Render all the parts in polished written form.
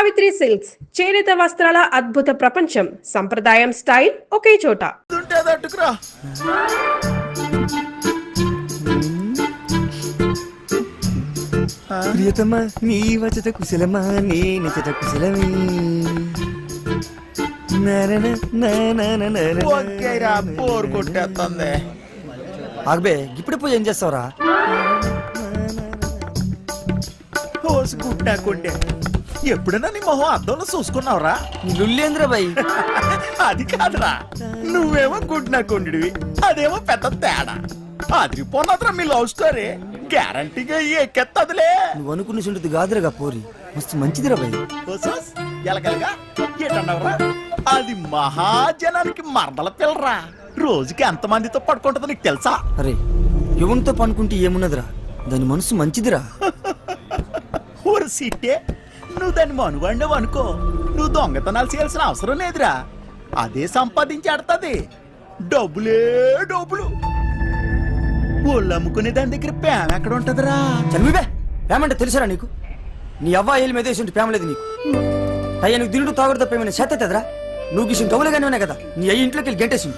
Savitri silks చేనేత వస్త్రాల అద్భుత ప్రపంచం. సంప్రదాయం స్టైల్ ఒకే చోట. ప్రియతమా నీ వచట కుశలమా నీ నిచట కుశలమే బోర్ కొట్టేస్తుంది. ఆగబే ఇప్పుడు పూజ ఏం చేస్తావురా? గుడ్డాకుండే ఎప్పుడైనా నీ మొహం అద్దంలో చూసుకున్నావురా? లుల్లేంద్ర బాయ్. అది కాదురా, నువ్వేమో గుడ్నాకుండివి, అదేమో పెద్ద తేడా. అదిరిపోన్నదిరా మీ లవ్ స్టోరీ. గ్యారంటీగా ఎక్కెత్తదులే. నువ్వు అనుకున్న చుంటుంది కాదురగా పోరి, మస్తు మంచిదిరా బాయ్. ఎలగలగా ఏంటన్నావురా? అది మహాజనానికి మరదల పిల్లరా. రోజుకి ఎంతమందితో పడుకుంటుందో నీకు తెలుసా? అరే ఎవరితో పనుకుంటే ఏమున్నదిరా, దాని మనసు మంచిదిరా. ఊరు సీటే, నువ్వు దాన్ని మనువాడినావు అనుకో, నువ్వు దొంగతనాలు చేయాల్సిన అవసరం లేదురా. అదే సంపాదించి ఆడుతుంది. డబ్బులే డబ్బులు. ఒళ్ళు అమ్ముకునే దాని దగ్గర ప్రేమ ఎక్కడ ఉంటదిరా? చనివిబే ప్రేమంటే తెలుసురా నీకు? నీ అవ్వ ఏళ్ళు మీద వేసి ప్రేమ లేదు నీకు. అయ్యా నీకు తింటూ తాగుడు తప్ప ఏమైనా చేతదా? నువ్వు గిసిన కవులుగానే ఉన్నాయి కదా, నీ అయ్యి ఇంట్లోకి వెళ్ళి గంటేసింది.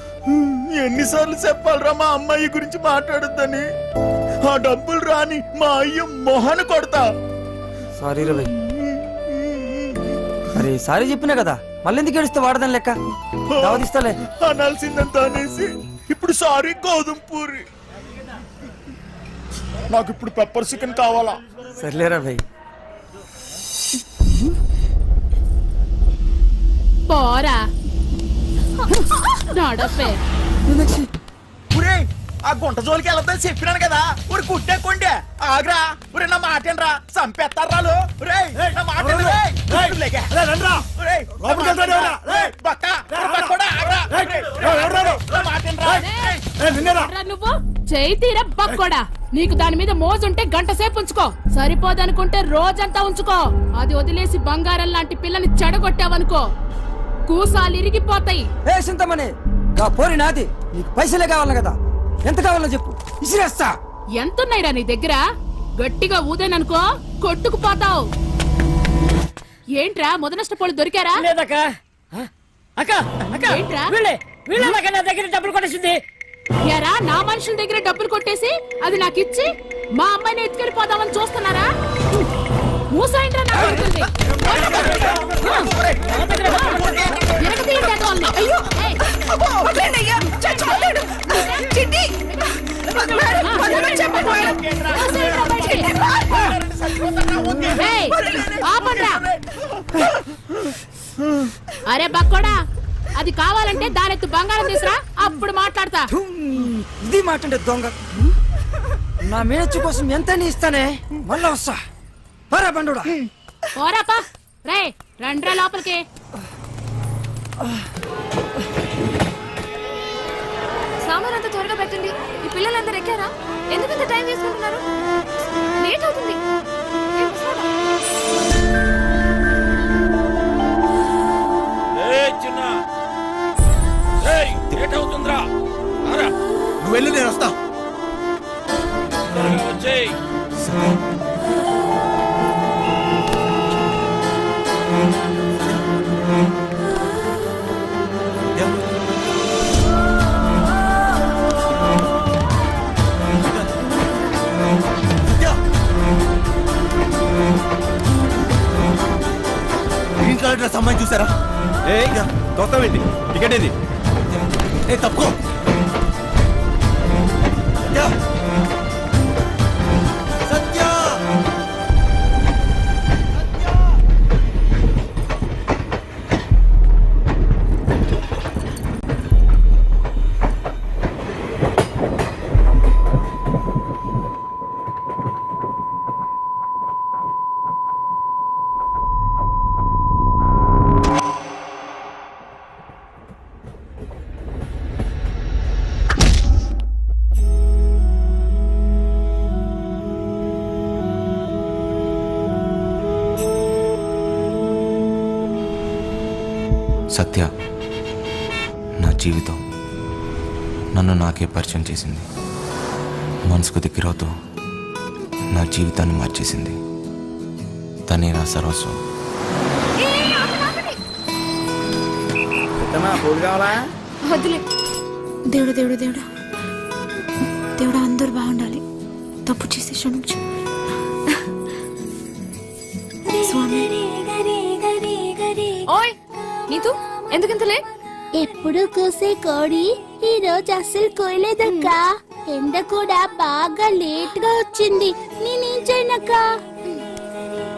ఎన్నిసార్లు చెప్పాలరా మా అమ్మాయి గురించి మాట్లాడొద్దని? ఆ డబ్బులు రాని మా అయ్య మొహన కొడతా. సారీ రవి. అరే సారీ చెప్పినా కదా, మళ్ళీ ఎందుకు ఏడుస్తే వాడదాని లెక్క. దావదిస్తాలే. అనాల్సిందంత అనేసి ఇప్పుడు సారీ గోధుమ పూరి. నాకు ఇప్పుడు పెప్పర్ చికెన్ కావాలా? సర్లేరా భయ్. పోరా ఆ గుంట జోలికి వెళ్ళొద్దని చెప్పినాను కదా. ఊరి కుట్టే కొండే ఆగ్రా. ఊరే నా మాటేనరా, చంపేస్తారాలు. నా మాట నువ్వు చేయి తీర బక్కోడా. నీకు దాని మీద మోజుంటే గంట సేపు ఉంచుకో, సరిపోదనుకుంటే రోజంతా ఉంచుకో. అది వదిలేసి బంగారం లాంటి పిల్లని చెడగొట్టావనుకో, కూసాలు ఇరిగిపోతాయి. ఏ సింతమనే గా పోరి నాది, నీకు పైసలే కావాలి కదా, ఎంత కావాలో చెప్పు, ఇసిరేస్తా. ఎంతున్నాయిరా నీ దగ్గర? గట్టిగా ఊదేననుకో కొట్టుకుపోతావు. ఏంట్రా మొదనష్టపోళ్ళు దొరికారా? లేదక్క. ఏంట్రా నా దగ్గర డబ్బులు కొట్టేసింది. యారా, నా మనుషుల దగ్గర డబ్బులు కొట్టేసి అది నాకు ఇచ్చి మా అమ్మాయిని ఎత్తుకెళ్ళిపోదామని చూస్తున్నారా? మూసాయింట్రా నా కొడుకుల్ని. అయ్యో అరే బక్కోడా, అది కావాలంటే దానెత్తు బంగారం తీసురా, అప్పుడు మాట్లాడతా. ఇది మాట్లాడే దొంగ. నా మేనచ్చు కోసం ఎంత ఇస్తానే, మళ్ళా వస్తా. పరా బండుడా. పోరాపా. రే రండ్రా లోపలికి. సామాన్ అంతా త్వరగా పెట్టండి. ఈ పిల్లలందరూ ఎక్కారా? ఎందుకంత టైం తీసుకుంటున్నారు? లేట్ అవుతుంది. నువ్వు వెళ్ళు, నేను వస్తా. సంబంధం చూసారా? కొత్తవేంటి? టికెట్ ఏది? తప్పుకో. సత్య సత్య నా జీవితం, నన్ను నాకే పరిచయం చేసింది. మనసుకు దగ్గరవుతూ నా జీవితాన్ని మార్చేసింది. తనే నా సర్వస్వం. ఏంటమ్మా పూలు కావాలా? వద్దులే. దేవుడు దేవుడు దేవుడు దేవుడు అందరూ బాగుండాలి. తప్పు చేసి క్షమించు స్వామి. ఓయ్ నీతు ఎందుకింత లేట్? ఎప్పుడు కూసే కోడి ఈ రోజు అస్సలు కోయలేదక్కా. ఎండ కూడా బాగా లేట్ గా వచ్చింది. నేనేం చేయనక్క?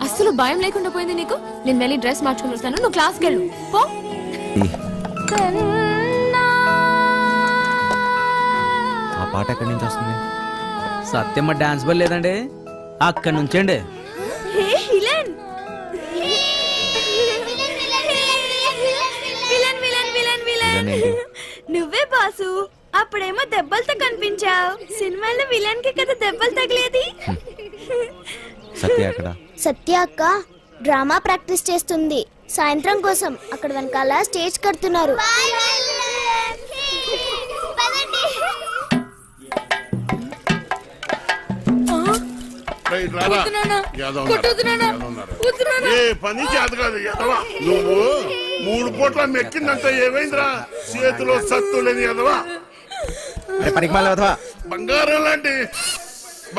అస్సలు భయం లేకుండా పోయింది నీకు. నేను వెళ్ళి డ్రెస్ మార్చుకుని వస్తాను, నువ్వు క్లాస్కి వెళ్ళు పో. ఆ పాట ఎక్కడి నుంచి వస్తుంది? సత్యమ్మ డాన్స్ బల్ లేదండి, అక్కడి నుంచండి. విలన్ ఏంటి? నువ్వే బాసు. అప్పుడేమో దెబ్బలతో కనిపించావు. సినిమాలో విలన్ కి కదా దెబ్బలు తగిలేది. సత్య ఎక్కడ? సత్య అక్క డ్రామా ప్రాక్టీస్ చేస్తుంది సాయంత్రం కోసం. అక్కడ వెనకాల స్టేజ్ కడుతున్నారు. ఏ పని చేత కాదు ఎదవా నువ్వు. 3 పూట్ల మెక్కిందంటే ఏమైందిరా? చేతిలో సత్తు లేని ఎదవా. పనికి మళ్ళీ బంగారం లాంటి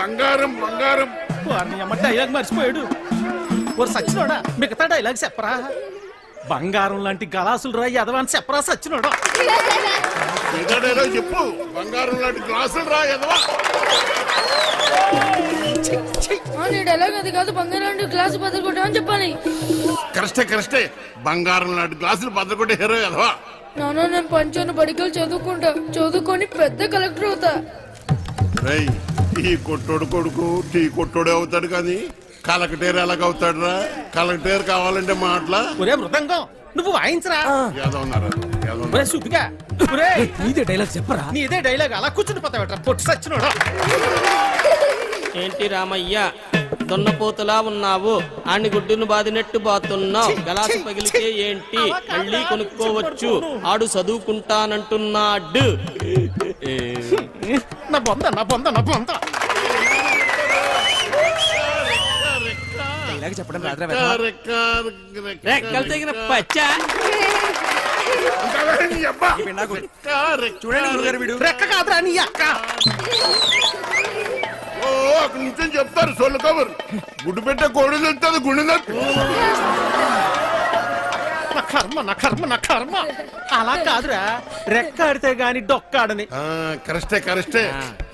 బంగారం బంగారం. వారిని అమ్మ డైలాగ్ మర్చిపోయాడు. ఓరు సచ్చినోడా మిగతా డైలాగ్ చెప్పరా? బంగారం లాంటి గలాసులు రా ఎదవాని చెప్పరా సచ్చినోడా? ఏదో చెప్పు. బంగారం లాంటి గ్లాసులు రా ఎదవా. అది కాదు, బంగారం గ్లాసు బదులు కొట్టామని చెప్పాలి. కరెక్టే బంగారం లాంటి గ్లాసులు బద్దకొట్టే హీరో ఎదవా. నాన్న నేను పంచాను బడికలు చదువుకుంటా, చదువుకొని పెద్ద కలెక్టర్ అవుతా. రేయ్ ఈ కొట్టోడు కొడుకు టీ కొట్టోడే అవుతాడు కానీ కలెక్టర్ ఎలాగవుతాడు రా? కలెక్టర్ కావాలంటే మాటలా? ఒరే మృదంగం నువ్వు వాయించరా? ఏదో ఉన్నారు ఒరే సుద్దిగా. ఒరే నీదే డైలాగ్ చెప్పరా? నీదే డైలాగ్ అలా కూర్చుని పోతావట్రా పొట్టు సచ్చినోడా. ఏంటి రామయ్య దున్నపోతులా ఉన్నావు? ఆని గుడ్డును బాదినట్టు బాతున్నావు. గలాసు పగిలితే ఏంటి, మళ్ళీ కొనుక్కోవచ్చు. ఆడు చదువుకుంటానంటున్నాడు. నా బొంద నా బొంద నా బొంద. డైలాగ్ చెప్పడం రాదురా? రెక్కలు తెగిన పచ్చ. చూడండి గురుగారు వీడు. రెక్క కాదురా నీ అక్క. ఓ అక్కడ నుంచి చెప్తారు సొల్లు కబురు. గుడ్డు పెట్టే కోడి తెలుస్తుంది గుండె నా కర్మ నా కర్మ నా కర్మ. అలా కాదురా, రెక్కాడితే గాని డొక్కాడని. కరెక్టే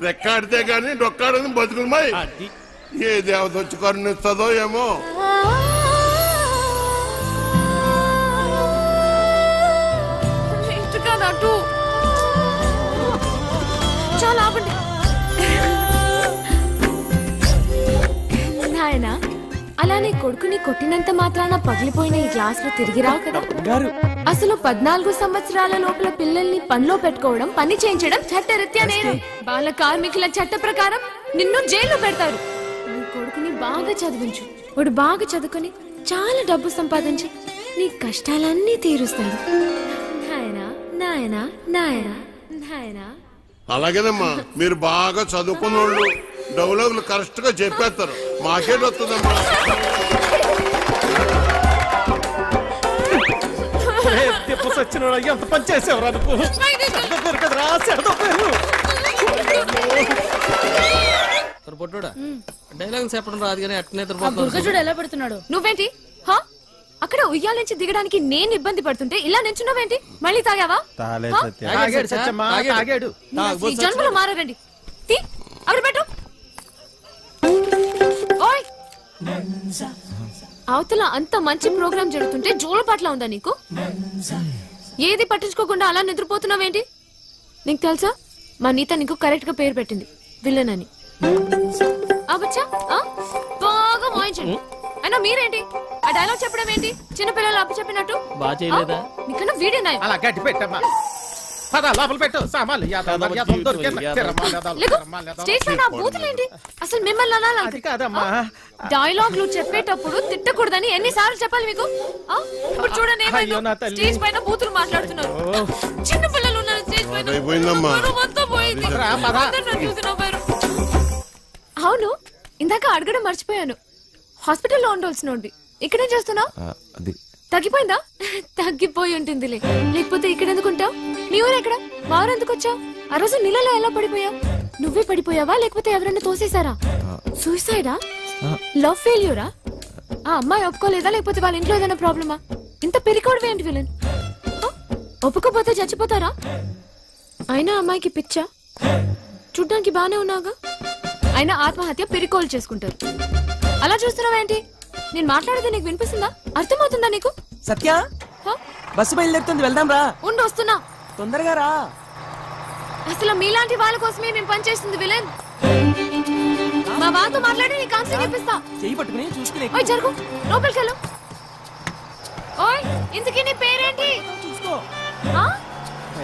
రెక్కాడితే గాని డొక్కాడని బతుకులమాయి. ఏ దేవత వచ్చి కరుణిస్తుందో ఏమో. చాలా ఆపండి నాయనా. అలానే కొడుకుని కొట్టినంత మాత్రాన పగిలిపోయిన ఈ గ్లాసులు తిరిగి రావు కదా. అసలు 14 సంవత్సరాల లోపల పిల్లల్ని పనిలో పెట్టుకోవడం, పని చేయించడం చట్టరీత్యా నేరం. బాల కార్మికుల చట్ట ప్రకారం నిన్ను జైల్లో పెడతారు. నీ కొడుకుని బాగా చదివించు. వాడు బాగా చదువుకొని చాలా డబ్బు సంపాదించి నీ కష్టాలన్నీ తీరుస్తాడు. నాయనా నాయనా నాయనా నాయనా. అలాగేనమ్మా, మీరు బాగా చదువుకున్న వాళ్ళు డైలాగులు కరెక్ట్ గా చెప్పేస్తారు. మాకేట్ వస్తుందమ్మా. సచ్చినోడా ఎంత పని చేసేవరా నువ్వు? దొరకదురా చెడదొప్పారు. పొట్టుడా డైలాగ్ చెప్పడం రాదు కానీ అట్నే దుర్గజుడు ఎలా పెడుతున్నాడు? నువ్వేంటి హా? అక్కడ ఉయ్యాల నుంచి దిగడానికి నేను ఇబ్బంది పడుతుంటే ఇలా నించున్నావేంటి? మళ్ళీ తాగావా? తాగాడు సత్యమ్మా, తాగాడు. ఈ జన్మలో మారారండి. తీ, అక్కడ పెట్టు. ఓయ్ అవతల అంత మంచి ప్రోగ్రామ్ జరుగుతుంటే జోలపాట్లా ఉందా నీకు? ఏది పట్టించుకోకుండా అలా నిద్రపోతున్నావేంటి? నీకు తెలుసా మా నీత నీకు కరెక్ట్ గా పేరు పెట్టింది, విలన్ అని. అబ్బచ్చా బాగా వాయించండి. అయినా మీరేంటి ఆ డైలాగ్ చెప్పడం ఏంటి? చిన్నపిల్లలు అప్పు చెప్పినట్టు. బాగా చేయలేదా? నీకన్నా వీడియో నాయ. అలా గట్టి పెట్టమ్మా. పద లోపల పెట్టు సామాన్లు. స్టేజ్ పైన బూతులేంటి? అసలు మిమ్మల్ని అనాలి. అది కాదమ్మా. డైలాగ్లు చెప్పేటప్పుడు తిట్టకూడదని ఎన్నిసార్లు చెప్పాలి మీకు? ఇప్పుడు చూడండి ఏమైందో. స్టేజ్ పైన బూతులు మాట్లాడుతున్నారు. చిన్న పిల్లలు ఉన్నారు స్టేజ్ పైన. మొత్తం పోయింది. అందరూ నన్ను చూసి నవ్వారు. అవును, ఇందాక అడగడం మర్చిపోయాను. హాస్పిటల్లో ఉండాల్సిన ఇక్కడేం చేస్తున్నావు? తగ్గిపోయిందా? తగ్గిపోయి ఉంటుందిలే. లేకపోతే ఇక్కడ ఎందుకుంటావు? నీ ఊరు ఎక్కడ? మా ఊరు ఎందుకు వచ్చావు? ఆ రోజు నీళ్ళలో ఎలా పడిపోయావు? నువ్వే పడిపోయావా లేకపోతే ఎవరైనా తోసేశారా? సూసైడా? లవ్ ఫెయిల్యూరా? ఆ అమ్మాయి ఒప్పుకోలేదా లేకపోతే వాళ్ళ ఇంట్లో ఏదైనా ప్రాబ్లమా? ఇంత పెరికోవడం ఏంటి విలన్? ఒప్పుకోపోతే చచ్చిపోతారా? అయినా అమ్మాయికి పిచ్చా? చూడ్డానికి బానే ఉన్నాగా. అయినా ఆత్మహత్య పెరికోలు చేసుకుంటారు. అలా చూస్తున్నావేంటి? నేను మాట్లాడేది నీకు వినిపిస్తుందా? అర్థమవుతుందా నీకు? సత్య హ? బస్సు బయలుదేరుతుంది, వెళ్దాం రా. ఉండు వస్తున్నా. తొందరగా రా. అసలు మీలాంటి వాళ్ళ కోసమే మేము పనిచేస్తుంది విలన్. మా వాళ్ళతో మాట్లాడి నీ కౌన్సిలింగ్ ఇప్పిస్తా. చెయ్యి పట్టుకుని చూసుకుని ఓయ్ జరుగు, లోపలికి వెళ్ళు. ఓయ్ ఇంతకీ నీ పేరేంటి? చూసుకో. ఆ?